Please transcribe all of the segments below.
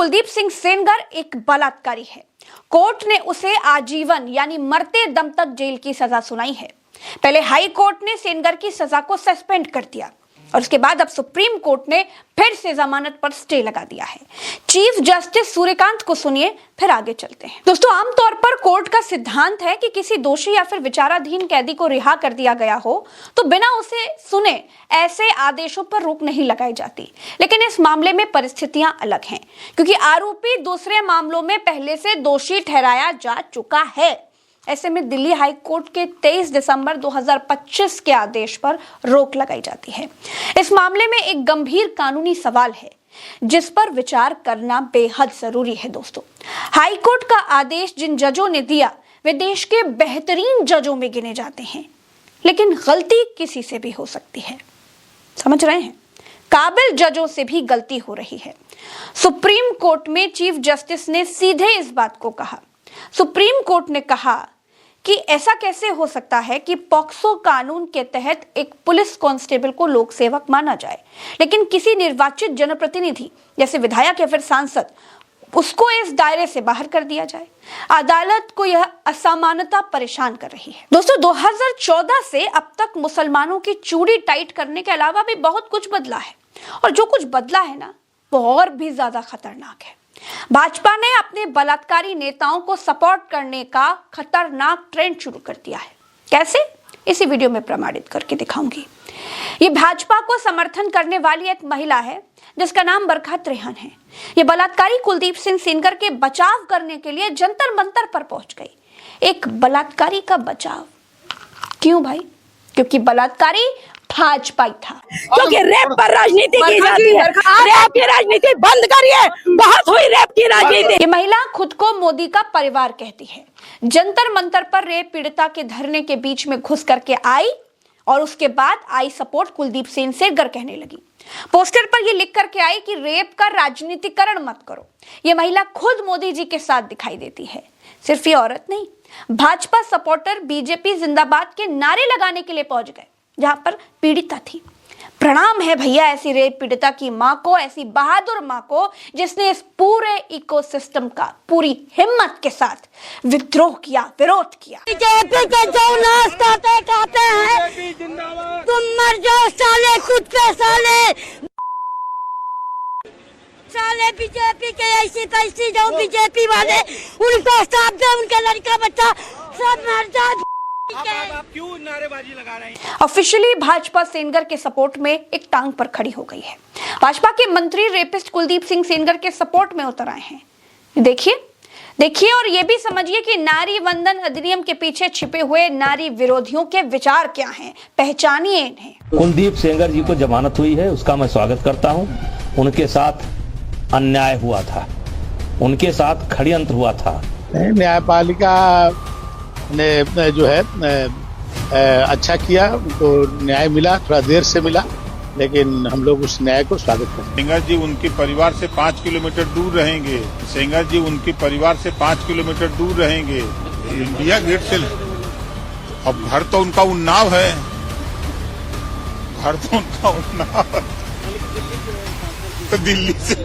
कुलदीप सिंह सेंगर एक बलात्कारी है। कोर्ट ने उसे आजीवन यानी मरते दम तक जेल की सजा सुनाई है। पहले हाई कोर्ट ने सेंगर की सजा को सस्पेंड कर दिया और उसके बाद अब सुप्रीम कोर्ट ने फिर से जमानत पर स्टे लगा दिया है। चीफ जस्टिस सूर्यकांत को सुनिए, फिर आगे चलते हैं। दोस्तों, आमतौर पर कोर्ट का सिद्धांत है कि किसी दोषी या फिर विचाराधीन कैदी को रिहा कर दिया गया हो तो बिना उसे सुने ऐसे आदेशों पर रोक नहीं लगाई जाती। लेकिन इस मामले में परिस्थितियां अलग हैं, क्योंकि आरोपी दूसरे मामलों में पहले से दोषी ठहराया जा चुका है। ऐसे में दिल्ली हाई कोर्ट के 23 दिसंबर 2025 के आदेश पर रोक लगाई जाती है। इस मामले में एक गंभीर कानूनी सवाल है जिस पर विचार करना बेहद जरूरी है। दोस्तों, हाई कोर्ट का आदेश जिन जजों ने दिया वे देश के बेहतरीन जजों में गिने जाते हैं, लेकिन गलती किसी से भी हो सकती है। समझ रहे हैं? काबिल जजों से भी गलती हो रही है। सुप्रीम कोर्ट में चीफ जस्टिस ने सीधे इस बात को कहा। सुप्रीम कोर्ट ने कहा कि ऐसा कैसे हो सकता है कि पॉक्सो कानून के तहत एक पुलिस कांस्टेबल को लोक सेवक माना जाए, लेकिन किसी निर्वाचित जनप्रतिनिधि जैसे विधायक या फिर सांसद उसको इस दायरे से बाहर कर दिया जाए। अदालत को यह असमानता परेशान कर रही है। दोस्तों, 2014 से अब तक मुसलमानों की चूड़ी टाइट करने के अलावा भी बहुत कुछ बदला है, और जो कुछ बदला है ना, वो और भी ज्यादा खतरनाक है। भाजपा ने अपने बलात्कारी नेताओं को सपोर्ट करने का खतरनाक ट्रेंड शुरू कर दिया है। कैसे? इसी वीडियो में प्रमाणित करके दिखाऊंगी। ये भाजपा को समर्थन करने वाली एक महिला है जिसका नाम बरखत रेहन है। ये बलात्कारी कुलदीप सिंह सेंगर के बचाव करने के लिए जंतर मंतर पर पहुंच गई। एक बलात्कारी का बचाव क्यों भाई? क्योंकि बलात्कारी भाजपा था, क्योंकि रेप पर राजनीति की जाती है। रेप की राजनीति बंद करिए, बहुत हुई रेप की राजनीति। ये महिला खुद को मोदी का परिवार कहती है। जंतर मंतर पर रेप पीड़िता के धरने के बीच में घुस करके आई और उसके बाद आई सपोर्ट कुलदीप सिंह सेंगर कहने लगी। पोस्टर पर ये लिख करके आई कि रेप का राजनीतिकरण मत करो। ये महिला खुद मोदी जी के साथ दिखाई देती है। सिर्फ ये औरत नहीं, भाजपा सपोर्टर बीजेपी जिंदाबाद के नारे लगाने के लिए पहुंच गए जहां पर पीड़िता थी। प्रणाम है भैया ऐसी रेप पीड़िता की मां को, ऐसी बहादुर मां को जिसने इस पूरे इकोसिस्टम का पूरी हिम्मत के साथ विद्रोह किया, विरोध किया। बीजेपी के जो नाश्ता खाते हैं, तुम मर जाओ साले, खुद पे साले बीजेपी के ऐसी तैसी जो बीजेपी वाले उनको साथ दे, उनका लड़का बच्चा सब मर जाए। आप क्यों नारेबाजी लगा रहे हैं? ऑफिशियली भाजपा सेंगर के सपोर्ट में एक टांग पर खड़ी हो गई है। भाजपा के मंत्री रेपिस्ट कुलदीप सिंह सेंगर के सपोर्ट में उतर आए हैं। देखिए और ये भी समझिए कि नारी वंदन अधिनियम के पीछे छिपे हुए नारी विरोधियों के विचार क्या हैं। पहचानिए इन्हें। कुलदीप सेंगर जी को जमानत हुई है, उसका मैं स्वागत करता हूं। उनके साथ अन्याय हुआ था, उनके साथ षड्यंत्र हुआ था। न्यायपालिका ने जो है अच्छा किया, उनको न्याय मिला, थोड़ा देर से मिला, लेकिन हम लोग उस न्याय को स्वागत करते हैं। सेंगर जी उनके परिवार से 5 किलोमीटर दूर रहेंगे। सेंगर जी उनके परिवार से 5 किलोमीटर दूर रहेंगे। इंडिया गेट से अब घर तो उनका उन्नाव है, घर तो उनका उन्नाव है, तो दिल्ली से।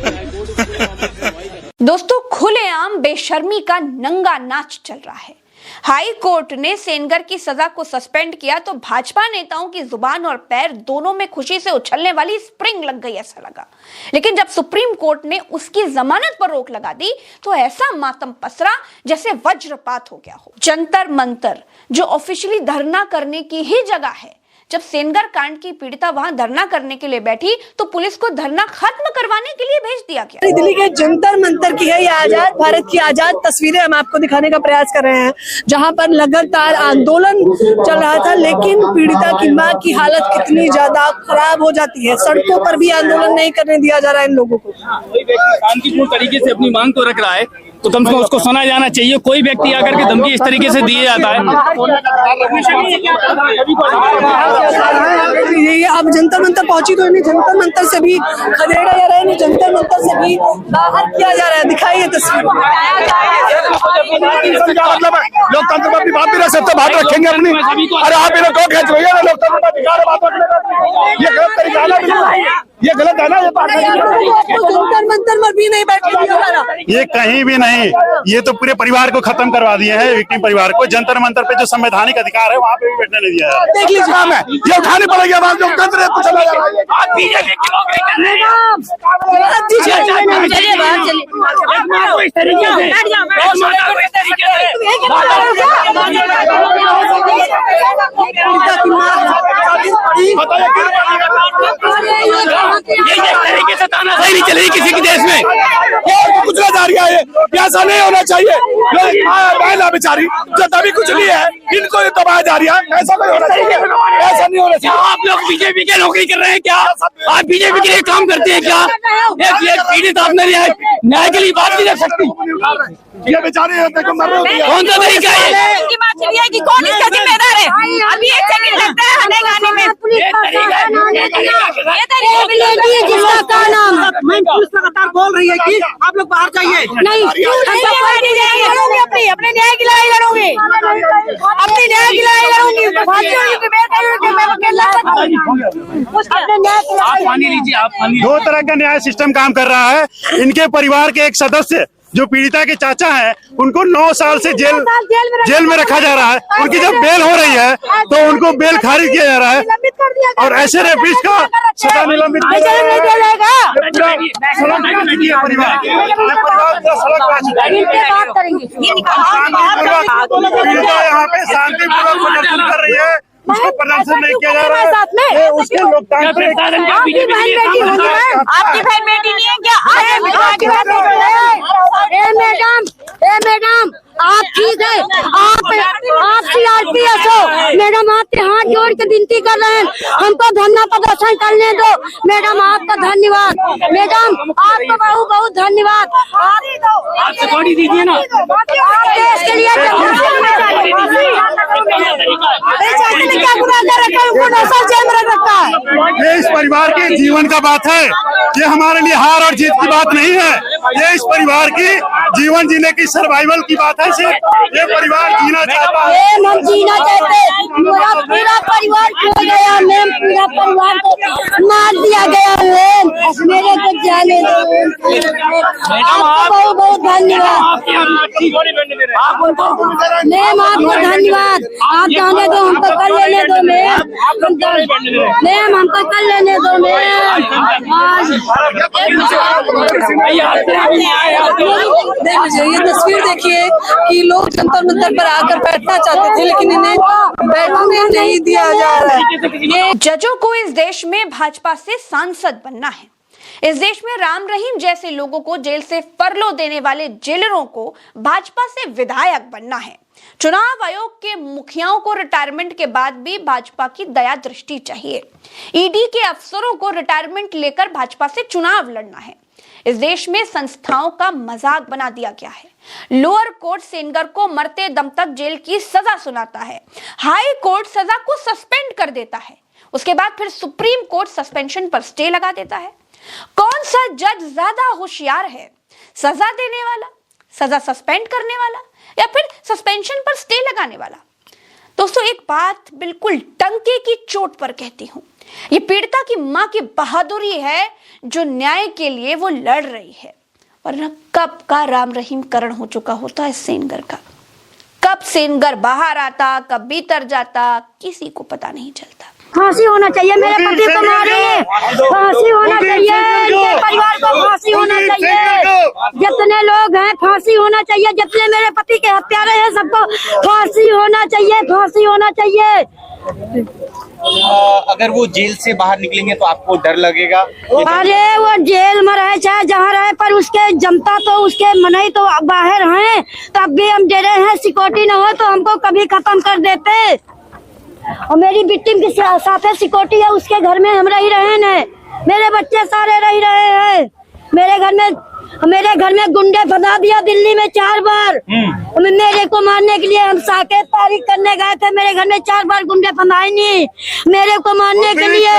दोस्तों, खुलेआम बेशर्मी का नंगा नाच चल रहा है। हाई कोर्ट ने सेंगर की सजा को सस्पेंड किया तो भाजपा नेताओं की जुबान और पैर दोनों में खुशी से उछलने वाली स्प्रिंग लग गई, ऐसा लगा। लेकिन जब सुप्रीम कोर्ट ने उसकी जमानत पर रोक लगा दी तो ऐसा मातम पसरा जैसे वज्रपात हो गया हो। जंतर मंतर जो ऑफिशियली धरना करने की ही जगह है, जब सेंगर कांड की पीड़िता वहां धरना करने के लिए बैठी तो पुलिस को धरना खत्म करवाने के लिए भेज दिया गया। दिल्ली के जंतर मंतर की है ये आजाद भारत की आजाद तस्वीरें हम आपको दिखाने का प्रयास कर रहे हैं, जहां पर लगातार आंदोलन चल रहा था, लेकिन पीड़िता की मां की हालत कितनी ज्यादा खराब हो जाती है। सड़कों पर भी आंदोलन नहीं करने दिया जा रहा है इन लोगों को। कोई व्यक्ति शांतिपूर्ण तरीके से अपनी मांग को रख रहा है तो कम से कम उसको सुना जाना चाहिए। कोई व्यक्ति आकर के धमकी इस तरीके से दिया जाता है। ये अब जंतर मंतर पहुंची तो नहीं, जंतर मंतर से भी खदेड़ा जा रहा है, नहीं जंतर मंतर से भी बाहर किया जा रहा है। दिखाइए तस्वीर। मतलब लोकतंत्र को अपनी बात भी रख सकते, बात रखेंगे अपनी। अरे आप इन्हें क्यों खेच रही है? लोकतंत्र का अधिकार है बात रखने, ये गलत तरीका है, ये गलत है ना। ये जंतर मंतर में भी नहीं बैठने दिया जा रहा। ये कहीं भी नहीं, ये तो पूरे परिवार को खत्म करवा दिए हैं, विक्टिम परिवार को। जंतर मंतर पे जो संवैधानिक अधिकार है वहाँ पे भी बैठने नहीं दिया है। देख लीजिए काम है, ये उठानी पड़ेगी आवाज, लोकतंत्र है तो चला जा रहा है। आप बीजेपी के लोग नहीं कर रहे हैं। तरीके से तानाशाही नहीं चलेगी किसी के देश में, कुचला जा रही है। ऐसा नहीं होना चाहिए। महिला बेचारी जो तभी कुचली है, इनको ये दबाया जा रही है, ऐसा नहीं होना चाहिए, ऐसा नहीं होना चाहिए। आप लोग बीजेपी के नौकरी कर रहे हैं क्या? आप बीजेपी के लिए काम करते हैं क्या? पीड़ित आपने न्याय के लिए बात नहीं रख सकती। ये बेचारे कौन सा तरीका है कि कौन इसका जिम्मेदार है? अभी एक सेकंड लगता है हमें गाने में। जिसका का नाम मैं पुलिस लगातार बोल रही है कि आप लोग बाहर जाइए। नहीं, अपने न्याय की लड़ाई लड़ूंगी, अपनी न्याय की लड़ाई लड़ूंगी। आप पानी लीजिए, आप पानी। दो तरह का न्याय सिस्टम काम कर रहा है। इनके परिवार के एक सदस्य जो पीड़िता के चाचा हैं, उनको 9 साल से जेल में रखा जा रहा है। उनकी जब बेल हो रही है तो उनको बेल खारिज किया जा रहा है, और ऐसे रेपिस्ट का सजा निलंबित किया पीड़िता यहाँ पे शांतिपूर्वक प्रदर्शन कर रही है, उसको प्रदर्शन नहीं किया जा रहा है। ये उसके लोकतांत्रिक आपकी बहन बेटी नहीं है क्या? मैडम आप ठीक है, आप CRPS हो मैडम, आपके हाथ जोड़ के विनती कर रहे हैं, हमको धरना प्रदर्शन करने दो। मैडम आपका धन्यवाद, मैडम आपका बहुत बहुत धन्यवाद। आप सिक्योरिटी दीजिए ना। आप देश के लिए क्या गुनाह कर रखा है, उनको 9 साल जेल में रख रखा है। ये इस परिवार के जीवन का बात है, ये हमारे लिए हार और जीत की बात नहीं है। ये इस परिवार की जीवन जीने की सर्वाइवल की बात है। सिर्फ ये परिवार जीना चाहता है, हम जीना चाहते। पूरा परिवार खो गया मैम, पूरा परिवार को मार दिया गया मैम, मेरे को जाने दो। आपको बहुत बहुत धन्यवाद मैम, आपको धन्यवाद। आप जाने दो, हमको कर लेने दो मैम, हमको कर लेने दो मैम। ये तस्वीर देखिए कि लोग जंतर मंतर पर आकर बैठना चाहते थे, लेकिन इन्हें बैठने नहीं दिया जा रहा है। जजों को इस देश में भाजपा से सांसद बनना है। इस देश में राम रहीम जैसे लोगों को जेल से फरलो देने वाले जेलरों को भाजपा से विधायक बनना है। चुनाव आयोग के मुखियाओं को रिटायरमेंट के बाद भी भाजपा की दया दृष्टि चाहिए। ईडी के अफसरों को रिटायरमेंट लेकर भाजपा से चुनाव लड़ना है। इस देश में संस्थाओं का मजाक बना दिया गया है। लोअर कोर्ट सेनगर को मरते दम तक जेल की सजा सुनाता है, हाई कोर्ट सजा को सस्पेंड कर देता है, उसके बाद फिर सुप्रीम कोर्ट सस्पेंशन पर स्टे लगा देता है। कौन सा जज ज्यादा होशियार है, सजा देने वाला, सजा सस्पेंड करने वाला, या फिर सस्पेंशन पर स्टे लगाने वाला? दोस्तों एक बात बिल्कुल टंके की चोट पर कहती हूं, ये पीड़िता की मां की बहादुरी है जो न्याय के लिए वो लड़ रही है, वरना कब का राम रहीम करण हो चुका होता है सेनगर का। कब सेनगर बाहर आता, कब भीतर जाता, किसी को पता नहीं चलता। फांसी होना चाहिए मेरे पति को मारे, फांसी होना चाहिए, इनके परिवार को फांसी होना चाहिए, जितने लोग हैं फांसी होना चाहिए, जितने मेरे पति के हत्यारे हैं सबको फांसी होना चाहिए, फांसी होना चाहिए। अगर वो जेल से बाहर निकलेंगे तो आपको डर लगेगा? अरे वो जेल में रहे चाहे जहाँ रहे, पर उसके जनता तो उसके मनई तो बाहर हैं, तब भी हम डरे हैं। सिक्योरिटी न हो तो हमको कभी खत्म कर देते। और मेरी विक्टिम के साथ सिक्योरिटी है, उसके घर में हम रह रहे हैं, मेरे बच्चे सारे रह रहे हैं। मेरे घर में गुंडे फंसा दिया दिल्ली में 4 बार। मेरे को मारने के लिए हम साकेत तारीख करने गए थे, मेरे घर में 4 बार गुंडे फंसाए नहीं मेरे को मारने के लिए।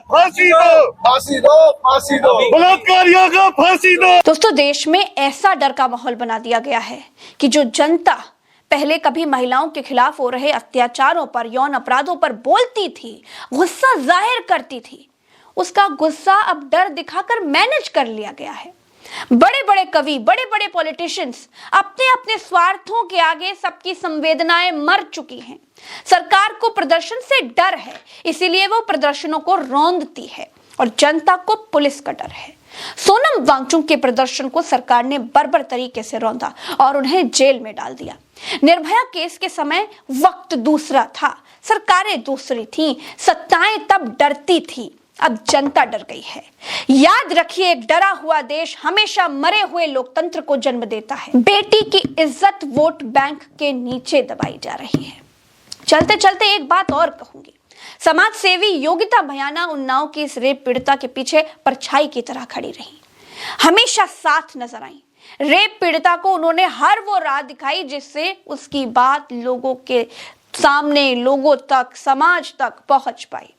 फांसी दो, फांसी दो, फांसी दो, बलात्कारियों को फांसी दो। दोस्तों देश में ऐसा डर का माहौल बना दिया गया है कि जो जनता पहले कभी महिलाओं के खिलाफ हो रहे अत्याचारों पर, यौन अपराधों पर बोलती थी, गुस्सा जाहिर करती थी, उसका गुस्सा अब डर दिखाकर मैनेज कर लिया गया है। बड़े बड़े कवि, बड़े बड़े पॉलिटिशियंस अपने अपने स्वार्थों के आगे सबकी संवेदनाएं मर चुकी हैं। सरकार को प्रदर्शन से डर है, इसीलिए वो प्रदर्शनों को रौंदती है और जनता को पुलिस का डर है। सोनम वांगचुक के प्रदर्शन को सरकार ने बर्बर तरीके से रौंदा और उन्हें जेल में डाल दिया। निर्भया केस के समय वक्त दूसरा था, सरकारें दूसरी थीं, सत्ताएं तब डरती थी, अब जनता डर गई है। याद रखिए, एक डरा हुआ देश हमेशा मरे हुए लोकतंत्र को जन्म देता है। बेटी की इज्जत वोट बैंक के नीचे दबाई जा रही है। चलते चलते एक बात और कहूंगी, समाज सेवी योगिता भयाना उन्नाव की इस रेप पीड़िता के पीछे परछाई की तरह खड़ी रही, हमेशा साथ नजर आई। रेप पीड़िता को उन्होंने हर वो राह दिखाई जिससे उसकी बात लोगों के सामने, लोगों तक, समाज तक पहुंच पाई।